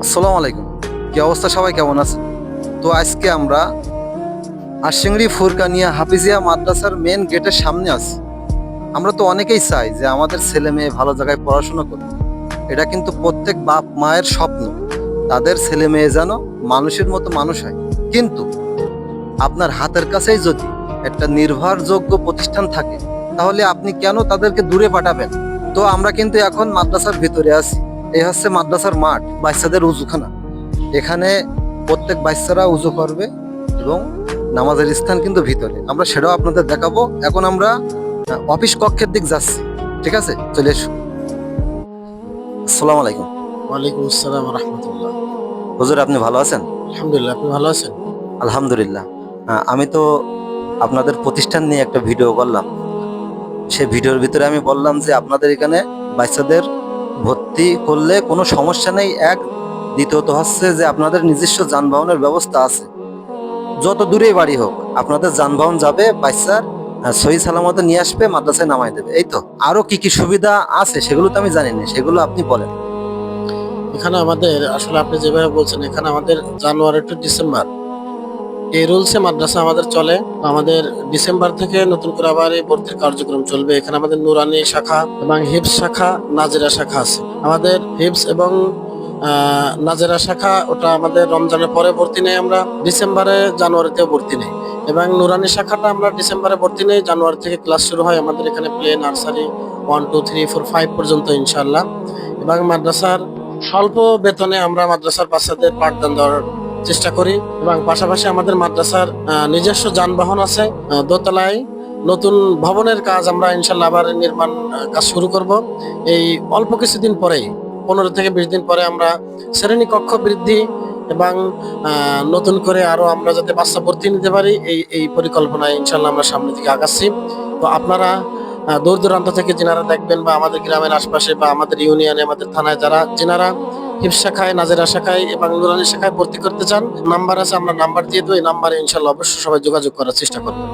আসসালামু আলাইকুম। কি অবস্থা, সবাই কেমন আছে? তো আজকে আমরা আশিংড়ি ফুরকানিয়া হাফিজিয়া মাদ্রাসার মেন গেটের সামনে আছি। আমরা তো অনেকেই চাই যে আমাদের ছেলে মেয়ে ভালো জায়গায় পড়াশোনা করবে। এটা কিন্তু প্রত্যেক বাপ মায়ের স্বপ্ন, তাদের ছেলে মেয়ে যেন মানুষের মতো মানুষ হয়। কিন্তু আপনার হাতের কাছেই যদি একটা নির্ভরযোগ্য প্রতিষ্ঠান থাকে, তাহলে আপনি কেন তাদেরকে দূরে পাঠাবেন? তো আমরা কিন্তু এখন মাদ্রাসার ভিতরে আছি। এই হচ্ছে মাদ্রাসার মাঠ, বাচ্চাদের উজুখানা। এখানে প্রত্যেক বাচ্চারা উজু করবে এবং নামাজের স্থান কিন্তু ভিতরে, আমরা সেটাও আপনাদের দেখাবো। এখন আমরা অফিস কক্ষের দিক যাচ্ছি। ঠিক আছে, চলে এসো। আসসালামু আলাইকুম। ওয়ালাইকুম আসসালাম রহমতুল্লাহ। হুজুর, আপনি ভালো আছেন? আলহামদুলিল্লাহ, আপনি ভালো আছেন? আলহামদুলিল্লাহ। আমি তো আপনাদের প্রতিষ্ঠান নিয়ে একটা ভিডিও করলাম। সেই ভিডিওর ভিতরে আমি বললাম যে আপনাদের এখানে বাচ্চাদের ভর্তি করলে কোনো সমস্যা নেই, এক। দ্বিতীয়ত হচ্ছে যে আপনাদের নিজস্ব যানবাহনের ব্যবস্থা আছে। যত দূরেই বাড়ি হোক, আপনাদের যানবাহন যাবে, বাচ্চার সহি সালামত নিয়ে আসবে, মাদ্রাসায় নামাই দেবে। এই তো। আরো কি কি সুবিধা আছে সেগুলো তো আমি জানি না, সেগুলো আপনি বলেন। এখানে আমাদের আসলে আপনি যেভাবে বলছেন, এখানে আমাদের জানুয়ারি টু ডিসেম্বর এই রুলসে মাদ্রাসা আমাদের চলে। তো আমাদের ডিসেম্বর থেকে নতুন করে আবার এই ভর্তির কার্যক্রম চলবে। এখানে আমাদের নুরানি শাখা এবং হিপস শাখা, নাজেরা শাখা আছে। আমাদের হিপস এবং নাজেরা শাখা ওটা আমাদের রমজানের পরে ভর্তি নেই, আমরা ডিসেম্বরে জানুয়ারিতেও ভর্তি নেই। এবং নুরানি শাখাটা আমরা ডিসেম্বরে ভর্তি নেই, জানুয়ারি থেকে ক্লাস শুরু হয় আমাদের এখানে প্লে নার্সারি 1 2 3 4 5 পর্যন্ত ইনশাআল্লাহ। এবং মাদ্রাসার স্বল্প বেতনে আমরা মাদ্রাসার বাচ্চাদের পাঠদান দেওয়ার চেষ্টা করি। এবং পাশাপাশি আমাদের মাদ্রাসার নিজস্ব যানবাহন আছে। দোতলায় নতুন ভবনের কাজ আমরা ইনশাল্লাহ আবার নির্মাণ কাজ শুরু করব এই অল্প কিছুদিন পরেই। 15 থেকে 20 দিন পরে আমরা শ্রেণী কক্ষ বৃদ্ধি এবং নতুন করে আরো আমরা যাতে বাচ্চা ভর্তি নিতে পারি এই পরিকল্পনায় ইনশাল্লাহ আমরা সামনের দিকে আগাচ্ছি। তো আপনারা দূর দূরান্ত থেকে যেনারা দেখবেন বা আমাদের গ্রামের আশপাশে বা আমাদের ইউনিয়নে, আমাদের থানায় যারা যেনারা হিফজ শাখায়, নাজেরা শাখায় এবং নুরানি শাখায় ভর্তি করতে চান, নাম্বার আছে, আমরা নাম্বার দিয়ে দেবো। এই নাম্বারে ইনশাল্লাহ অবশ্যই সবাই যোগাযোগ করার চেষ্টা করবেন।